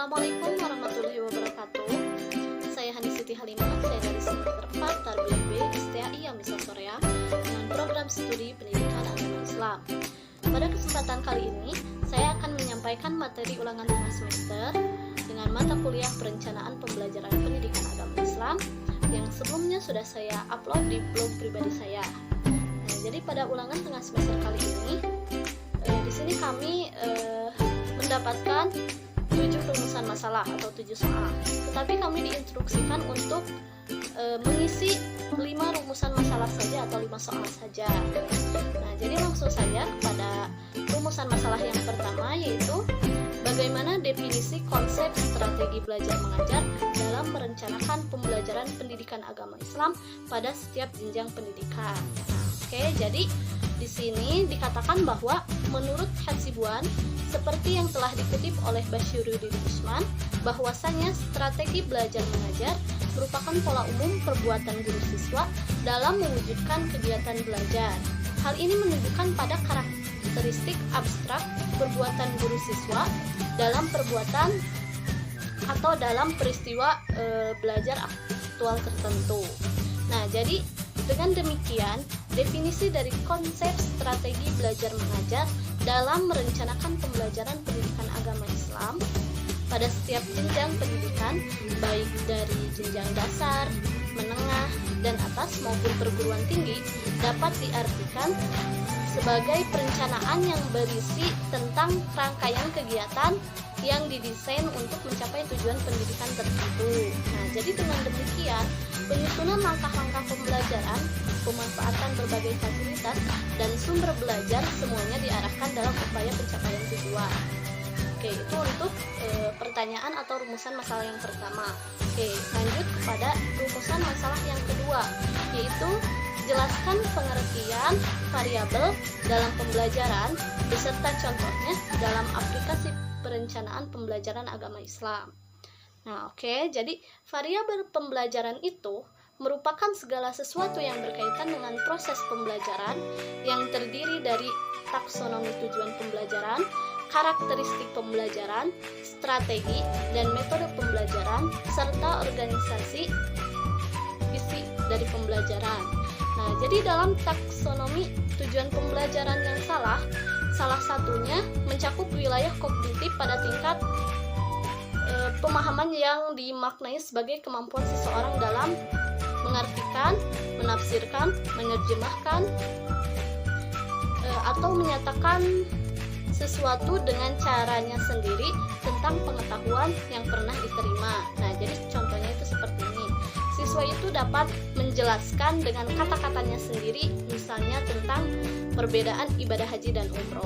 Assalamualaikum warahmatullahi wabarakatuh. Saya Hani Siti Halimah, saya dari semester 4 Tarbiyah B STAI Amisa Sorea dengan program studi pendidikan agama Islam. Pada kesempatan kali ini, saya akan menyampaikan materi ulangan tengah semester dengan mata kuliah perencanaan pembelajaran pendidikan agama Islam yang sebelumnya sudah saya upload di blog pribadi saya. Nah, jadi pada ulangan tengah semester kali ini, di sini kami mendapatkan 7 rumusan masalah atau 7 soal. Tetapi kami diinstruksikan untuk mengisi 5 rumusan masalah saja atau 5 soal saja. Nah, jadi langsung saja kepada rumusan masalah yang pertama, yaitu bagaimana definisi konsep strategi belajar mengajar dalam merencanakan pembelajaran pendidikan agama Islam pada setiap jenjang pendidikan. Oke, jadi di sini dikatakan bahwa menurut Hasibuan, seperti yang telah dikutip oleh Basyirudin Usman, bahwasanya strategi belajar mengajar merupakan pola umum perbuatan guru siswa dalam mewujudkan kegiatan belajar. Hal ini menunjukkan pada karakteristik abstrak perbuatan guru siswa dalam perbuatan atau dalam peristiwa belajar aktual tertentu. Nah, jadi dengan demikian, definisi dari konsep strategi belajar mengajar dalam merencanakan pembelajaran pendidikan agama Islam pada setiap jenjang pendidikan, baik dari jenjang dasar, menengah, dan atas maupun perguruan tinggi, dapat diartikan sebagai perencanaan yang berisi tentang rangkaian kegiatan yang didesain untuk mencapai tujuan pendidikan tertentu. Nah, jadi dengan demikian, penyusunan langkah-langkah pembelajaran, pemanfaatan berbagai fasilitas, dan sumber belajar semuanya diarahkan dalam upaya pencapaian tujuan. Oke, itu untuk pertanyaan atau rumusan masalah yang pertama. Oke, lanjut kepada rumusan masalah yang kedua, yaitu jelaskan pengertian variabel dalam pembelajaran beserta contohnya dalam aplikasi perencanaan pembelajaran agama Islam. Nah, oke, jadi variabel pembelajaran itu merupakan segala sesuatu yang berkaitan dengan proses pembelajaran yang terdiri dari taksonomi tujuan pembelajaran, karakteristik pembelajaran, strategi dan metode pembelajaran, serta organisasi visi dari pembelajaran. Nah, jadi dalam taksonomi tujuan pembelajaran yang salah satunya mencakup wilayah kognitif pada tingkat pemahaman yang dimaknai sebagai kemampuan seseorang dalam mengartikan, menafsirkan, menerjemahkan, atau menyatakan sesuatu dengan caranya sendiri tentang pengetahuan yang pernah diterima. Nah, jadi contohnya itu seperti ini. Siswa itu dapat menjelaskan dengan kata-katanya sendiri, misalnya tentang perbedaan ibadah haji dan umroh.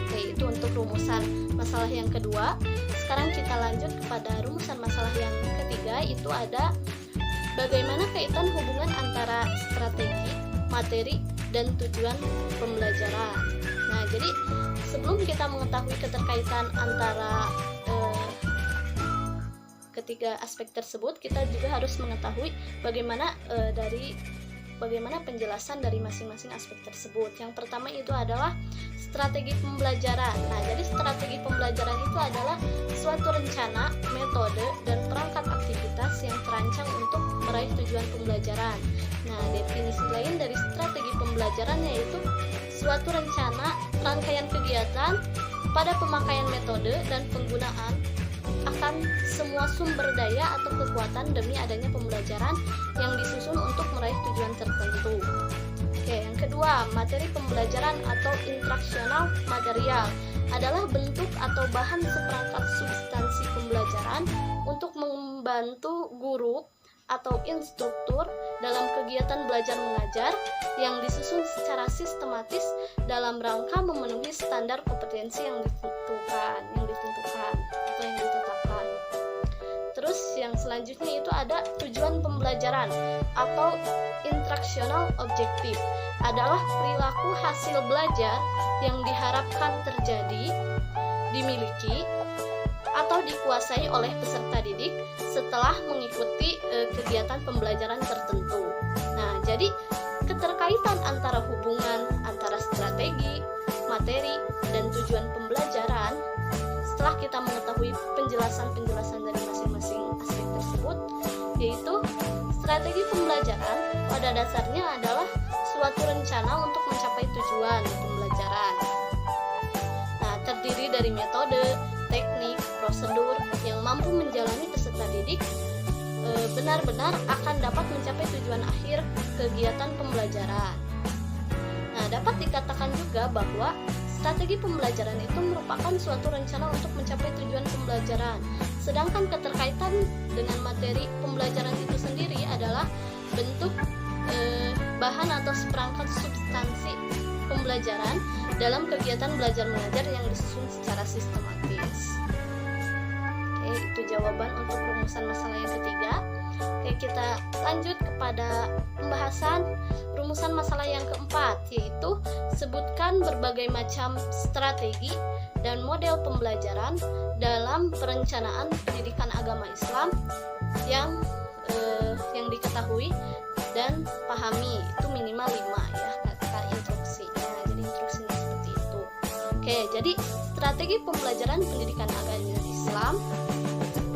Oke, itu untuk rumusan masalah yang kedua. Sekarang kita lanjut kepada rumusan masalah yang ketiga, itu ada bagaimana kaitan hubungan antara strategi, materi, dan tujuan pembelajaran. Nah, jadi sebelum kita mengetahui keterkaitan antara ketiga aspek tersebut, kita juga harus mengetahui bagaimana penjelasan dari masing-masing aspek tersebut. Yang pertama itu adalah strategi pembelajaran. Nah, jadi strategi pembelajaran itu adalah suatu rencana, metode, dan perangkat aktivitas yang terancang untuk meraih tujuan pembelajaran. Nah, definisi lain dari strategi pembelajaran yaitu suatu rencana, rangkaian kegiatan pada pemakaian metode dan penggunaan akan semua sumber daya atau kekuatan demi adanya pembelajaran yang disusun untuk meraih tujuan tertentu. Oke, yang kedua, materi pembelajaran atau instruksional material adalah bentuk atau bahan seperangkat substansi pembelajaran untuk membantu guru atau instruktur dalam kegiatan belajar mengajar yang disusun secara sistematis dalam rangka memenuhi standar kompetensi yang ditentukan atau yang ditetapkan. Terus yang selanjutnya itu ada tujuan pembelajaran atau instruksional objektif, adalah perilaku hasil belajar yang diharapkan terjadi, dimiliki, atau dikuasai oleh peserta didik setelah mengikuti kegiatan pembelajaran tertentu. Nah, jadi keterkaitan antara hubungan antara strategi, materi, dan tujuan pembelajaran setelah kita mengetahui penjelasan-penjelasan dari masing-masing aspek tersebut, yaitu strategi pembelajaran pada dasarnya adalah suatu rencana untuk mencapai tujuan pembelajaran. Nah, terdiri dari metode, teknik, prosedur yang mampu menjalani peserta didik benar-benar akan dapat mencapai tujuan akhir kegiatan pembelajaran. Nah, dapat dikatakan juga bahwa strategi pembelajaran itu merupakan suatu rencana untuk mencapai tujuan pembelajaran. Sedangkan keterkaitan dengan materi pembelajaran itu sendiri adalah bentuk bahan atau seperangkat substansi pembelajaran dalam kegiatan belajar mengajar yang disusun secara sistematis. Oke, itu jawaban untuk rumusan masalah yang ketiga. Oke, kita lanjut kepada pembahasan rumusan masalah yang keempat, yaitu sebutkan berbagai macam strategi dan model pembelajaran dalam perencanaan pendidikan agama Islam yang diketahui dan pahami. Itu minimal 5 ya, kata instruksi. Nah, jadi instruksinya seperti itu. Oke, jadi strategi pembelajaran pendidikan agama Islam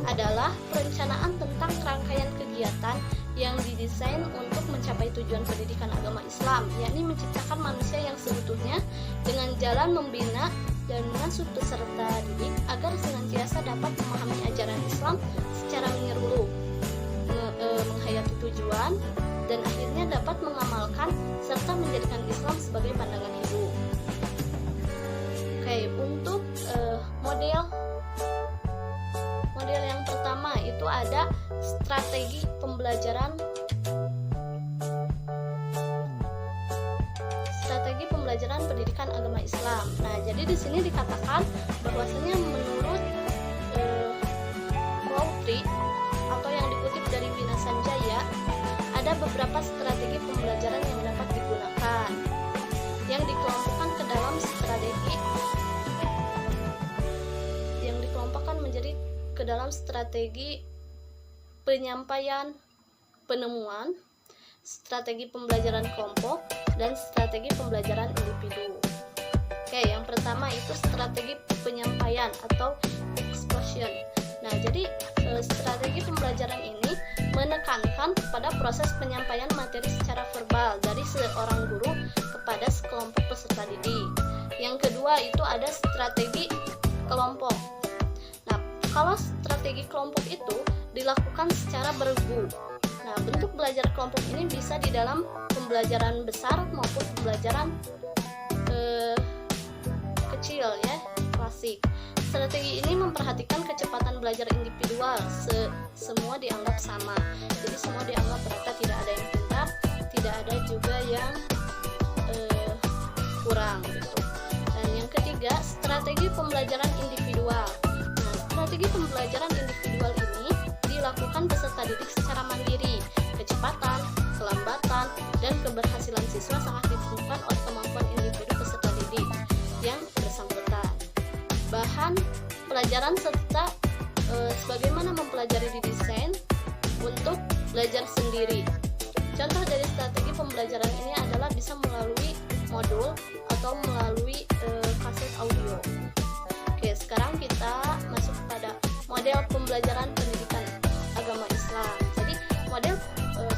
adalah perencanaan tentang rangkaian kegiatan yang didesain untuk mencapai tujuan pendidikan agama Islam, yakni menciptakan manusia yang seutuhnya dengan jalan membina dan mengasuh peserta didik agar senantiasa dapat memahami ajaran Islam secara menyeluruh, menghayati tujuan, dan akhirnya dapat mengamalkan serta menjadikan Islam sebagai pandangan hidup. Oke, untuk model yang pertama itu ada strategi pembelajaran pendidikan agama Islam. Nah, jadi di sini dikatakan bahwasanya menurut Crowther atau yang dikutip dari Wina Sanjaya, ada beberapa strategi pembelajaran yang dapat digunakan, yang dikelompokkan ke dalam strategi penyampaian penemuan, strategi pembelajaran kelompok, dan strategi pembelajaran individu. Oke, yang pertama itu strategi penyampaian atau exposition. Nah, jadi strategi pembelajaran ini menekankan pada proses penyampaian materi secara verbal dari seorang guru kepada sekelompok peserta didik. Yang kedua itu ada strategi kelompok. Nah, kalau strategi kelompok itu dilakukan secara bergu. Nah, bentuk belajar kelompok ini bisa di dalam pembelajaran besar maupun pembelajaran kecil ya, klasik. Strategi ini memperhatikan kecepatan belajar individual, semua dianggap sama. Jadi semua dianggap rata, tidak ada yang pintar, tidak ada juga yang kurang gitu. Dan yang ketiga, strategi pembelajaran individual. Nah, strategi pembelajaran individual ini dilakukan peserta didik secara mandiri. Kecepatan, kelambatan, dan keberhasilan siswa sangat ditentukan oleh kemampuan individu peserta didik yang bersangkutan. Bahan pelajaran serta sebagaimana mempelajari didesain untuk belajar sendiri. Contoh dari strategi pembelajaran ini adalah bisa melalui modul atau melalui kaset audio. Oke, sekarang kita masuk pada model pembelajaran pendidikan agama Islam. Jadi model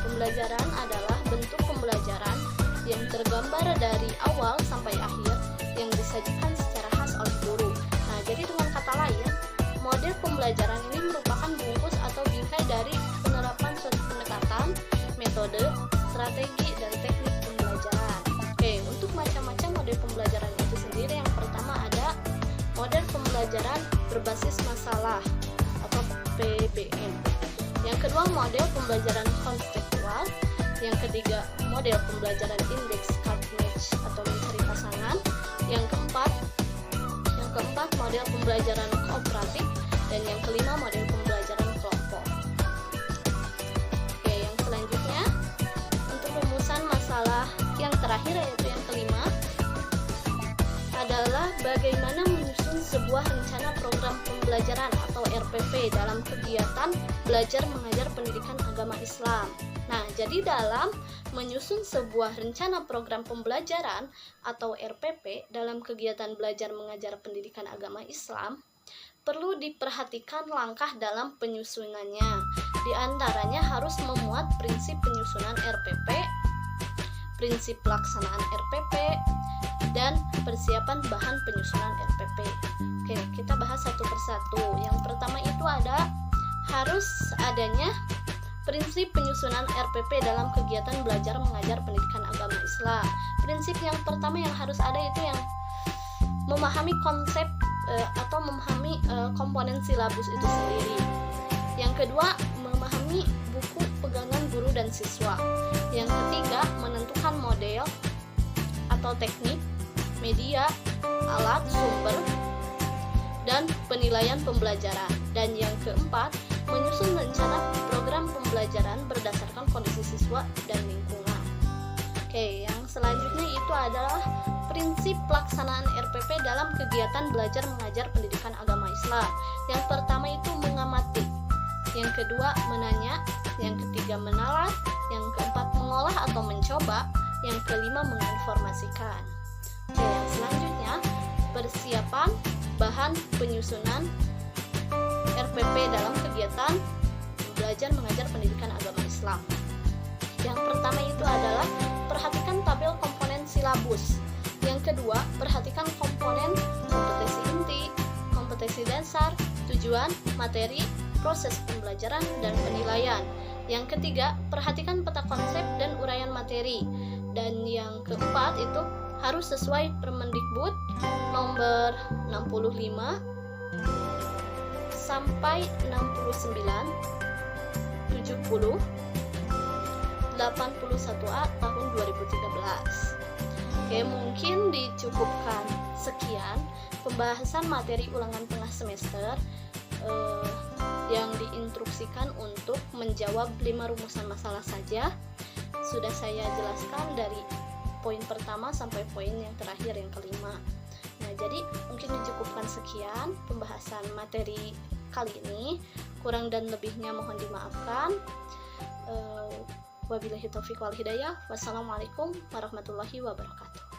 pembelajaran adalah bentuk pembelajaran yang tergambar dari awal sampai akhir yang disajikan secara khas oleh guru. Nah, jadi dengan kata lain, model pembelajaran ini merupakan bungkus atau bingkai dari penerapan suatu pendekatan, metode, strategi, dan teknik pembelajaran. Oke, untuk macam-macam model pembelajaran itu sendiri, yang pertama ada model pembelajaran berbasis masalah atau PBM. Yang kedua, model pembelajaran konseptual. Yang ketiga, model pembelajaran indeks card match atau mencari pasangan. Yang keempat, model pembelajaran kooperatif. Dan yang kelima, model pembelajaran kelompok. Oke, yang selanjutnya untuk rumusan masalah yang terakhir, yaitu yang kelima, adalah bagaimana menyusun sebuah rencana program pembelajaran atau RPP dalam kegiatan belajar mengajar pendidikan agama Islam. Nah, jadi dalam menyusun sebuah rencana program pembelajaran atau RPP dalam kegiatan belajar mengajar pendidikan agama Islam, perlu diperhatikan langkah dalam penyusunannya. Di antaranya harus memuat prinsip penyusunan RPP, prinsip pelaksanaan RPP, dan persiapan bahan penyusunan RPP. Oke, kita bahas satu persatu. Yang pertama itu harus adanya prinsip penyusunan RPP dalam kegiatan belajar mengajar pendidikan agama Islam. Prinsip yang pertama yang harus ada itu yang memahami konsep atau memahami komponen silabus itu sendiri. Yang kedua, memahami buku pegangan guru dan siswa. Yang ketiga, menentukan model atau teknik, media, alat, sumber, dan penilaian pembelajaran. Dan yang keempat, menyusun rencana program pembelajaran berdasarkan kondisi siswa dan lingkungan. Oke, yang selanjutnya itu adalah prinsip pelaksanaan RPP dalam kegiatan belajar mengajar pendidikan agama Islam. Yang pertama itu mengamati, yang kedua menanya, yang ketiga menalar, yang keempat mengolah atau mencoba, yang kelima menginformasikan. Oke, yang selanjutnya persiapan bahan penyusunan RPP dalam kegiatan belajar mengajar pendidikan agama Islam. Yang pertama itu adalah perhatikan tabel komponen silabus. Yang kedua, perhatikan komponen kompetensi inti, kompetensi dasar, tujuan, materi, proses pembelajaran, dan penilaian. Yang ketiga, perhatikan peta konsep dan uraian materi. Dan yang keempat itu harus sesuai Permendikbud nomor 65 sampai 69 70 81A tahun 2013. Oke, mungkin dicukupkan sekian pembahasan materi ulangan tengah semester yang diinstruksikan untuk menjawab 5 rumusan masalah saja. Sudah saya jelaskan dari poin pertama sampai poin yang terakhir yang kelima. Nah, jadi mungkin dicukupkan sekian pembahasan materi kali ini. Kurang dan lebihnya mohon dimaafkan. Wabillahi taufiq wal hidayah. Wassalamualaikum warahmatullahi wabarakatuh.